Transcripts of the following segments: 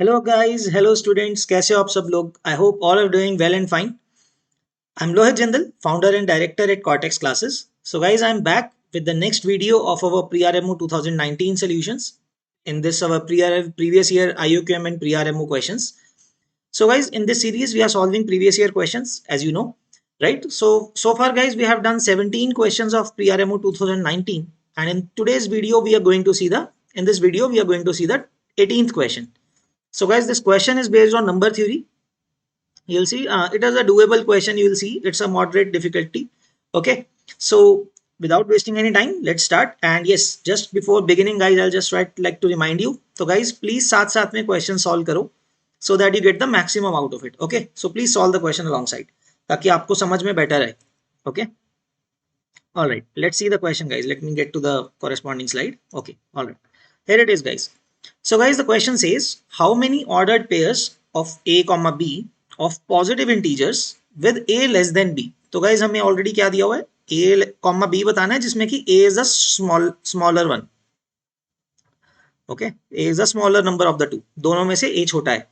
Hello guys, hello students, कैसे हो आप सब लोग? I hope all are doing well and fine. I'm Lohit Jindal, founder and director at Cortex Classes. So guys, I'm back with the next video of our pre-RMO 2019 solutions. In this our previous year IUQM and pre-RMO questions. So guys, in this series we are solving previous year questions, as you know, right? So far guys, we have done 17 questions of pre-RMO 2019, and in today's video we are going to see the in this video we are going to see the 18th question. So guys, this question is based on number theory. You'll see it is a doable question. You will see it's a moderate difficulty. Okay, so without wasting any time, let's start. And yes, just before beginning guys, I'll just like to remind you, so guys, please साथ साथ में question solve करो so that you get the maximum out of it. Okay, so please solve the question alongside ताकि आपको समझ में better है. Okay, all right, let's see the question guys. Let me get to the corresponding slide. Okay, all right, here it is guys. So guys, the question says how many ordered pairs of a comma b of positive integers with a less than b. तो guys हमें already क्या दिया हुआ है, a comma b बताना है जिसमें कि a is a smaller one. Okay, a is a smaller number of the two. दोनों में से a छोटा है.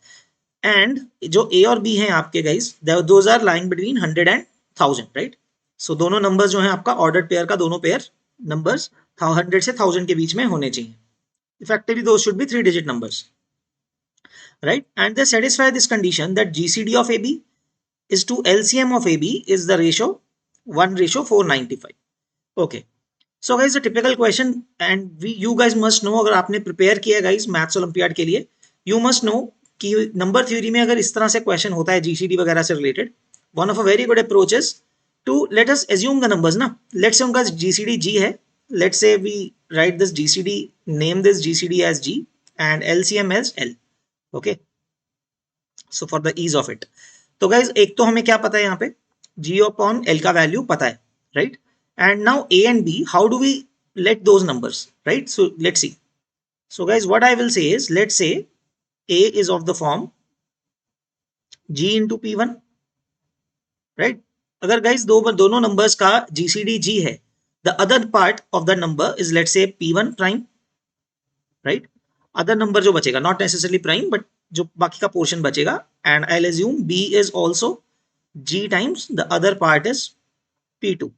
And जो a और b हैं आपके guys, those are lying between 100 and 1000, right? So दोनों numbers जो हैं आपका ordered pair का दोनों pair numbers 100 से 1000 के बीच में होने चाहिए. Effectively those should be 3-digit numbers, right? And they satisfy this condition that GCD of AB is to LCM of AB is the ratio 1:495. Okay, so guys, the typical question, and you guys must know, अगर आपने prepare किया guys maths olympiad के लिए, you must know कि number theory में अगर इस तरह से क्वेश्चन होता है जीसीडी वगैरह से related, one of a very good approach is to let us assume the numbers ना. लेट्स से उनका जीसीडी जी है. Let's say we write this GCD, name this GCD as G and LCM as L. Okay, so for the ease of it, तो guys एक तो हमें क्या पता है यहाँ पे, जी अपॉन एल का वैल्यू पता है, right? And now A and B, how do we let those numbers, right? So let's see. So guys, what I will say is, let's say A is of the form G into P1, right? अगर guys दोनों numbers का GCD G है, the other part of the number is let's say P1 prime, right? Other number जो बचेगा, not necessarily prime, but जो बाकी का portion बचेगा, and I'll assume B is also G times the other part is P2,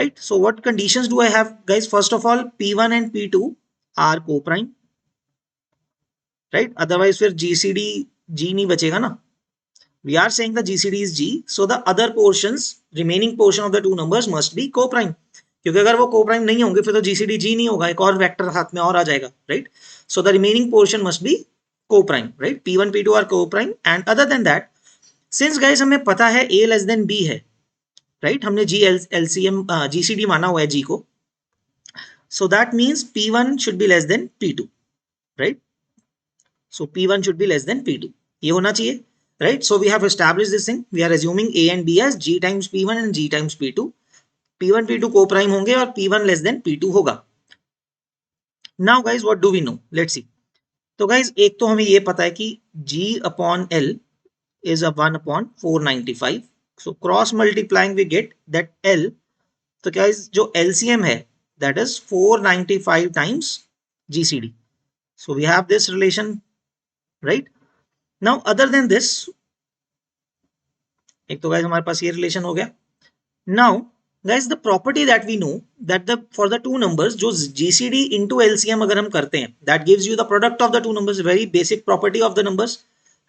right? So what conditions do I have guys? First of all, P1 and P2 are co-prime, right? Otherwise फिर GCD G नहीं बचेगा ना. We are saying the GCD is G, so the other portions, remaining portion of the two numbers must be co-prime. क्योंकि अगर वो co-prime नहीं होंगे फिर तो GCD G नहीं होगा, एक और वेक्टर हाथ में और आ जाएगा, right? So the remaining portion must be co-prime, right? P1 P2 are co-prime, and other than that, since guys हमें पता है A less than B है, right? हमने G LCM GCD माना हुआ है G को, so that means P1 should be less than P2, right? So P1 should be less than P2. ये होना चाहिए, right? So we have established this thing. We are assuming A and B as G times P1 and G times P2. P1 P2 co-prime होंगे और P1 less than P2 होगा. Now guys, what do we know? Let's see. तो guys, एक तो हमें ये पता है कि G upon L is a 1/495. So cross multiplying we get that L. तो guys जो LCM है that is 495 times GCD. So we have this relation, right? Now other than this, एक तो guys हमारे पास ये relation हो गया. Now guys, the property that we know that the for the two numbers जो GCD into LCM अगर हम करते हैं, that gives you the product of the two numbers. Very basic property of the numbers,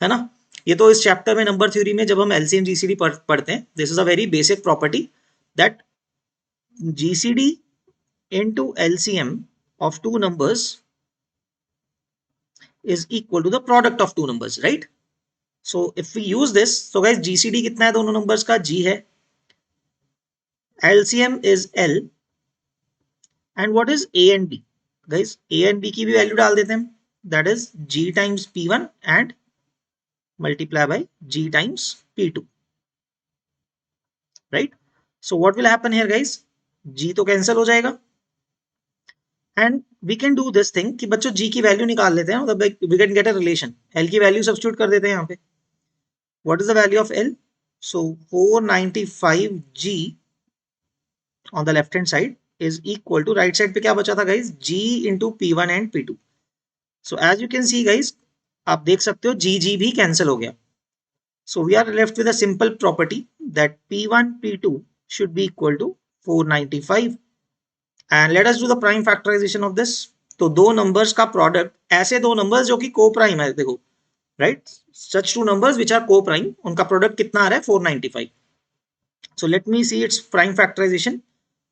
है ना? ये तो इस चैप्टर में नंबर थ्योरी में जब हम LCM GCD पढ़ते हैं, this is a very basic property that GCD into LCM of two numbers is equal to the product of two numbers, right? So if we use this, so guys GCD कितना है दोनों numbers का? G है. LCM is L. And what is A and B? Guys A and B की भी value डाल देते हैं. That is G times P1 and multiply by G times P2, right? So what will happen here guys? G तो cancel हो जाएगा. And we can do this thing कि बच्चों G की वैल्यू निकाल लेते हैं, मतलब we can get a relation. L की वैल्यू सब्स्टिट्यूट कर देते हैं यहाँ पे. What is the value of L? So 495G on the left hand side is equal to, right side पे क्या बचा था guys? G into P1 and P2. So as you can see guys, आप देख सकते हो जी जी भी कैंसिल हो गया. So we are left with a simple property that P1 P2 should be equal to 495. And let us do the prime factorisation of this. तो दो numbers का प्रोडक्ट, ऐसे दो नंबर्स जो कि को प्राइम है, देखो right, such two numbers which are coprime, उनका प्रोडक्ट कितना आ रहा है 495. So let me see its prime factorisation.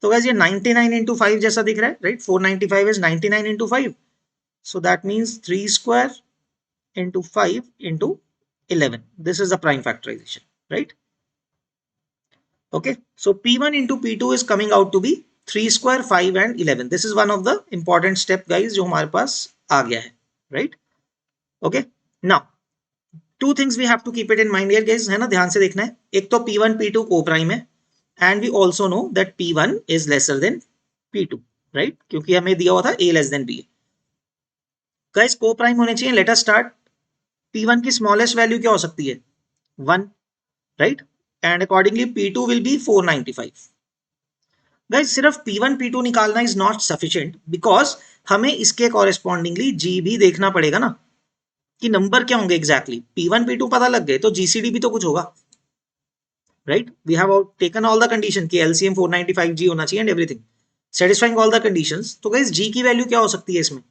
तो गाइस ये 99 into 5 जैसा दिख रहा है, right. 495 is 99 into 5. So that means 3 square into 5 into 11. This is the prime factorization, right? Okay. So P1 into P2 is coming out to be 3 square, 5 and 11. This is one of the important step guys जो हमारे पास आ गया है, right? Okay. Now two things we have to keep it in mind here guys, है ना, ध्यान से देखना है. एक तो P1 P2 को प्राइम है, and we also know that P1 is lesser than P2, right? क्योंकि हमें दिया हुआ था A less than B. Guys को प्राइम होने चाहिए. Let us start. P1 की स्मॉलेस्ट वैल्यू क्या हो सकती है? 1, right. And accordingly P2 will be 495. Guys सिर्फ P1 P2 निकालना इज नॉट सफिशिएंट, बिकॉज हमें इसके कॉरेस्पॉन्डिंगली G भी देखना पड़ेगा ना, कि नंबर क्या होंगे एग्जैक्टली. P1 P2 पता लग गए तो GCD भी तो कुछ होगा, right. We have taken all the condition कि LCM 495G होना चाहिए and everything, satisfying all the conditions. तो गाइस G की वैल्यू क्या हो सकती है इसमें?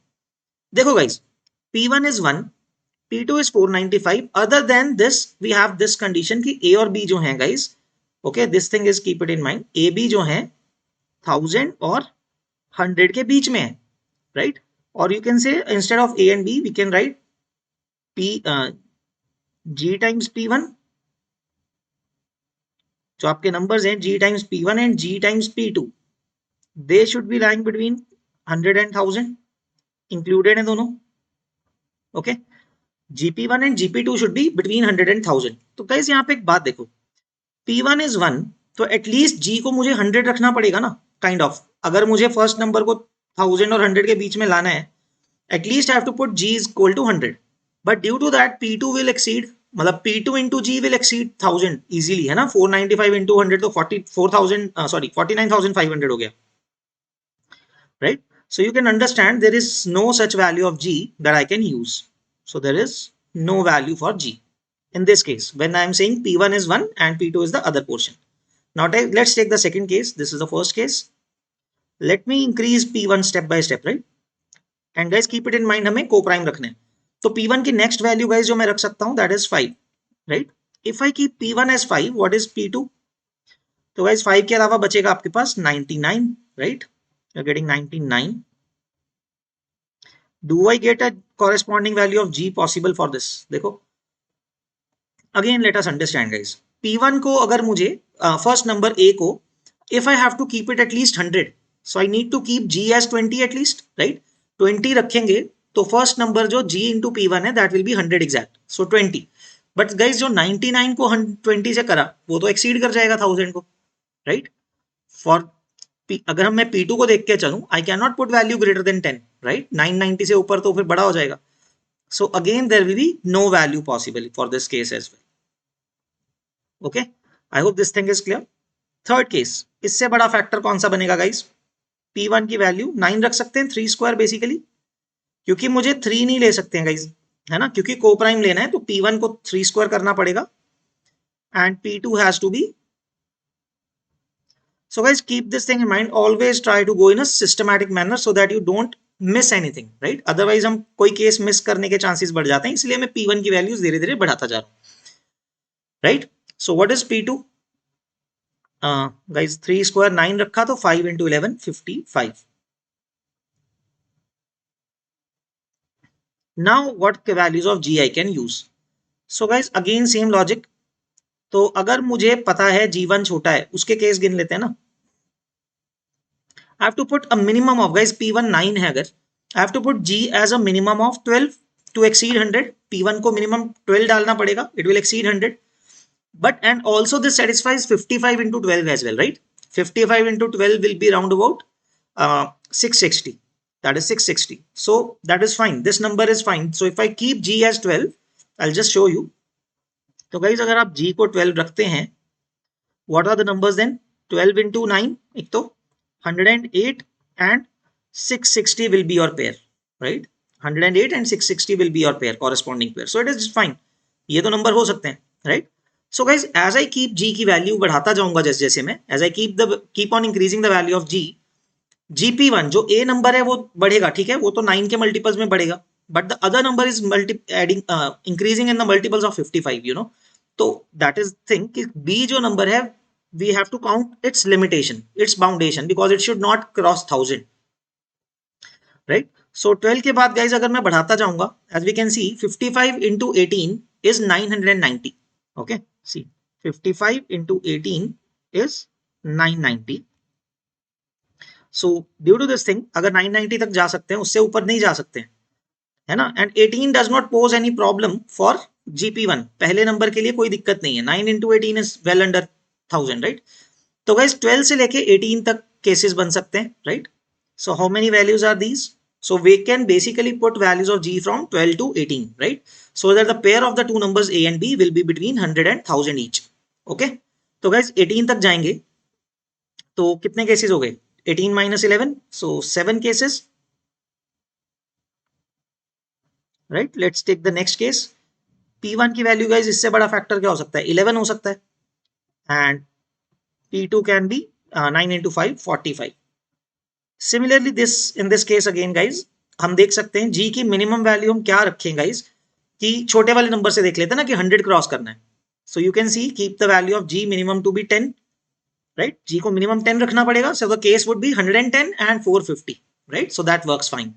देखो guys, P1 is 1, P2 is 495. Other than this, we have this condition कि A और B जो हैं guys, okay, this thing is keep it in mind. A, B जो हैं 1000 और 100 के बीच में है, right? और you can say instead of A and B, we can write G times P1. जो आपके numbers हैं G times P1 and G times P2, they should be lying between 100 and 1000, included हैं दोनों, okay? GP1 and GP2 should be between 100 and 1000. तो guys यहाँ पे एक बात देखो, P1 is 1, तो एटलीस्ट G को मुझे 100 रखना पड़ेगा ना, काइंड ऑफ. अगर मुझे फर्स्ट नंबर को 1000 और 100 के बीच में लाना है, at least I have to put G is equal to 100. But due to that P2 will exceed, मतलब P2 into G will exceed 1000 easily, है ना. 495 into 100 तो 49,500 हो गया, right? So you can understand there is no such value of G that I can use. So there is no value for G in this case when I am saying P1 is 1 and P2 is the other portion. Now let's take the second case. This is the first case. Let me increase P1 step by step, right? And guys keep it in mind, हमें को prime रखने हैं. तो P1 की next value guys जो मैं रख सकता हूँ that is 5, right? If I keep P1 as 5, what is P2? तो guys 5 के अलावा बचेगा आपके पास 99, right? You're getting 99. Do I get a corresponding value of G possible for this? देखो, again let us understand guys. P1 को अगर मुझे first number A को, if I have to keep it at least 100, so I need to keep G as 20 at least, right? 20 रखेंगे तो first number जो G into P1 है that will be 100 exact, so 20. But guys जो 99 को 20 से करा वो तो exceed कर जाएगा 1000 को, right? For अगर हम मैं P2 को देख के चलूं, I cannot put value greater than 10, right? 990 से ऊपर तो फिर बड़ा हो जाएगा. So again there will be no value possible for this case as well. Okay, I hope this thing is clear. Third case, इससे बड़ा फैक्टर कौन सा बनेगा गाइस? P1 की वैल्यू 9 रख सकते हैं, 3 स्क्वायर बेसिकली, क्योंकि मुझे 3 नहीं ले सकते हैं गाइस, है ना, क्योंकि को प्राइम लेना है तो P1 को 3 स्क्वायर करना पड़ेगा and P2 has to be. So guys keep this thing in mind, always try to go in a systematic manner so that you don't miss anything, right? Otherwise हम कोई case miss करने के chances बढ़ जाते हैं, इसलिए मैं P1 की वैल्यूज धीरे धीरे बढ़ाता जा रहा हूँ, right? So what is P2? Guys 3 square 9 रखा तो 5 into 11 55. Now what values of G I can use? So guys again same logic. तो अगर मुझे पता है G1 छोटा है, उसके केस गिन लेते हैं ना. I have to put a minimum of, guys P1 9 है अगर, I have to put G as a minimum of 12 to exceed 100. P1 को minimum 12 डालना पड़ेगा, it will exceed 100. But and also this satisfies 55 into 12 as well, right? 55 into 12 will be round about 660. That is 660. So that is fine. This number is fine. So if I keep G as 12, I'll just show you. तो guys अगर आप G को 12 रखते हैं, what are the numbers then? 12 into 9, एक तो 108 and 660 will be your pair, right? 108 and 660 will be your pair, corresponding pair. So it is fine. ये तो नंबर हो सकते हैं, right? So guys, as I keep g की value बढ़ाता जाऊंगा जैसे जैसे मैं, as I keep on increasing the value of g, gp1 जो a नंबर है वो बढ़ेगा, ठीक है, वो तो 9 के मल्टीपल्स में बढ़ेगा, but the other number is increasing in the multiples of 55, you know. तो दैट इज थिंग कि b जो नंबर है, we have to count its limitation, its boundation, because it should not cross 1000, right. So 12 के बाद guys अगर मैं बढ़ाता जाऊंगा, as we can see 55 into 18 is 990. Okay, see 55 into 18 is 990. So due to this thing अगर 990 तक जा सकते हैं, उससे ऊपर नहीं जा सकते हैं, है ना. And 18 does not pose any problem for gp1, पहले नंबर के लिए कोई दिक्कत नहीं है. 9 into 18 is well under 1000, right. तो गाइज 12 से लेके 18 तक केसेस बन सकते हैं, right. So how many values are these? So we can basically put values of g from 12 to 18, right? So that the pair of the two numbers a and b will be between 100 and 1000 each. Okay? तो guys 18 तक जाएंगे तो कितने cases हो गए? 18 minus 11, so 7 cases. Right? Let's take the next case. P1 की value guys इससे बड़ा फैक्टर क्या हो सकता है? 11 हो सकता है. And P2 can be 9 into 5, 45. Similarly in this case again guys हम देख सकते हैं जी की मिनिमम वैल्यू हम क्या रखें गाइज, कि छोटे वाले नंबर से देख लेते हैं ना कि 100 क्रॉस करना है. So you can see keep the value of G minimum to be 10, right. G को मिनिमम 10 रखना पड़ेगा. So the case would be 110 and 450, right. So that works fine.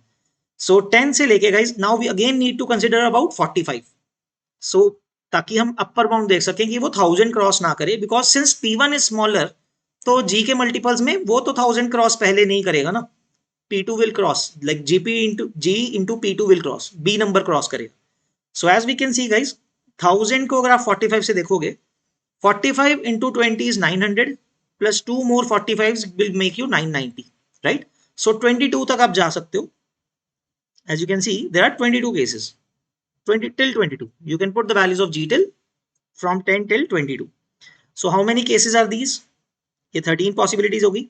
So 10 से लेके guys now we again need to consider about 45. So ताकि हम upper bound देख सकें कि वो 1000 क्रॉस ना करे, because since P1 is smaller तो जी के मल्टीपल्स में वो तो 1000 क्रॉस पहले नहीं करेगा ना. P2 will cross, like G into P2 will cross, B number cross करेगा. So as we can see guys, 1000 को अगर आप 45 से देखोगे, 45 into 20 is 900 plus 2 more 45s will make you 990, right? So 22 तक आप जा सकते हो. As you can see, there are 22 cases, 20 till 22. You can put the values of G till from 10 till 22. So how many cases are these? ये 13 possibilities होगी.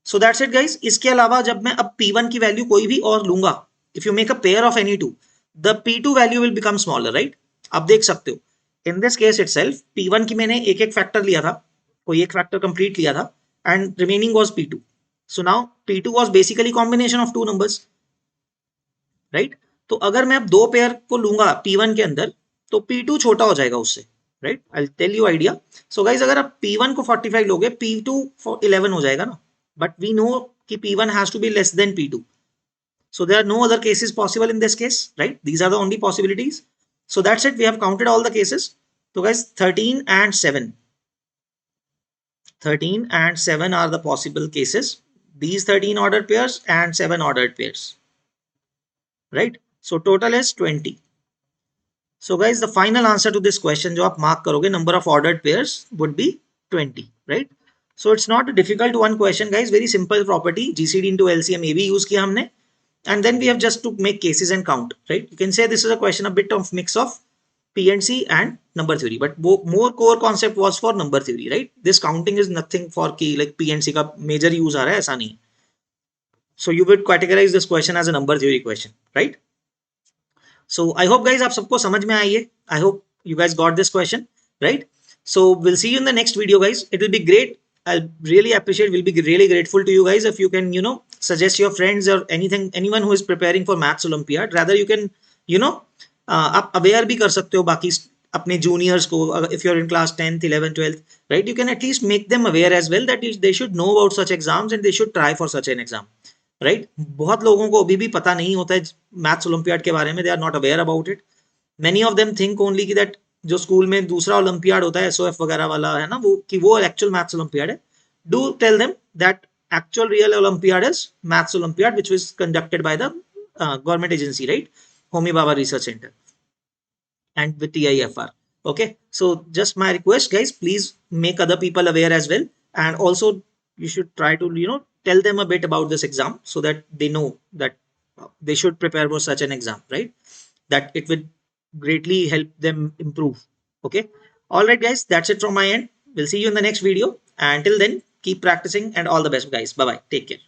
So that's it guys. इसके अलावा जब मैं अब P1 की वैल्यू कोई भी और लूंगा, if you make a pair of any two, the P2 value will become smaller, right. आप देख सकते हो in this case itself P1 की मैंने एक एक फैक्टर लिया था, कोई एक फैक्टर कंप्लीट लिया था, and remaining was P2. So now P2 was basically combination of two numbers, right. तो अगर मैं अब दो पेयर को लूंगा P1 के अंदर, तो P2 छोटा हो जाएगा उससे, right. I tell you idea. So guys अगर आप P1 को 45 लोगे, P2 11 हो जाएगा ना, बट वी नो कि P1 has to be less than P2. So there are no other cases possible in this case, right? These are the only possibilities. So that's it. We have counted all the cases. So guys, 13 and 7. 13 and 7 are the possible cases. These 13 ordered pairs and 7 ordered pairs, right? So total is 20. So guys, the final answer to this question, जो आप mark करोगे, number of ordered pairs would be 20, right? So it's not a difficult one question, guys. Very simple property. GCD into LCM ये भी use किया हमने, and then we have just to make cases and count, right? You can say this is a question a bit of mix of P&C and number theory, but more core concept was for number theory, right? This counting is nothing for key like P&C का major use आ रहा है, ऐसा नहीं. So you would categorize this question as a number theory question, right? So I hope guys आप सबको समझ में आई है. I hope you guys got this question, right? So we'll see you in the next video, guys. It will be great. I'll really appreciate, will be really grateful to you guys if you can, you know, suggest your friends or anyone who is preparing for maths Olympiad. Rather you can, you know, आप aware भी कर सकते हो बाकी अपने juniors को, if you're in class 10th, 11th, 12th, right? You can at least make them aware as well that they should know about such exams and they should try for such an exam. Right. बहुत लोगों को अभी भी पता नहीं होता है maths olympiad के बारे में. They are not aware about it. Many of them think only कि दैट जो स्कूल में दूसरा ओलंपियाड होता है एसओएफ वगैरह वाला है ना, वो कि वो एक्चुअल मैथ्स ओलंपियाड है. Do tell them that actual real olympiad is maths olympiad which was conducted by the government agency, right, Homi Bhabha research centre and with TIFR. Okay, so just my request guys, please make other people aware as well, and also you should try to, you know, tell them a bit about this exam so that they know that they should prepare for such an exam, right? That it will greatly help them improve. Okay, all right guys, that's it from my end. We'll see you in the next video, and till then keep practicing and all the best guys. Bye bye, take care.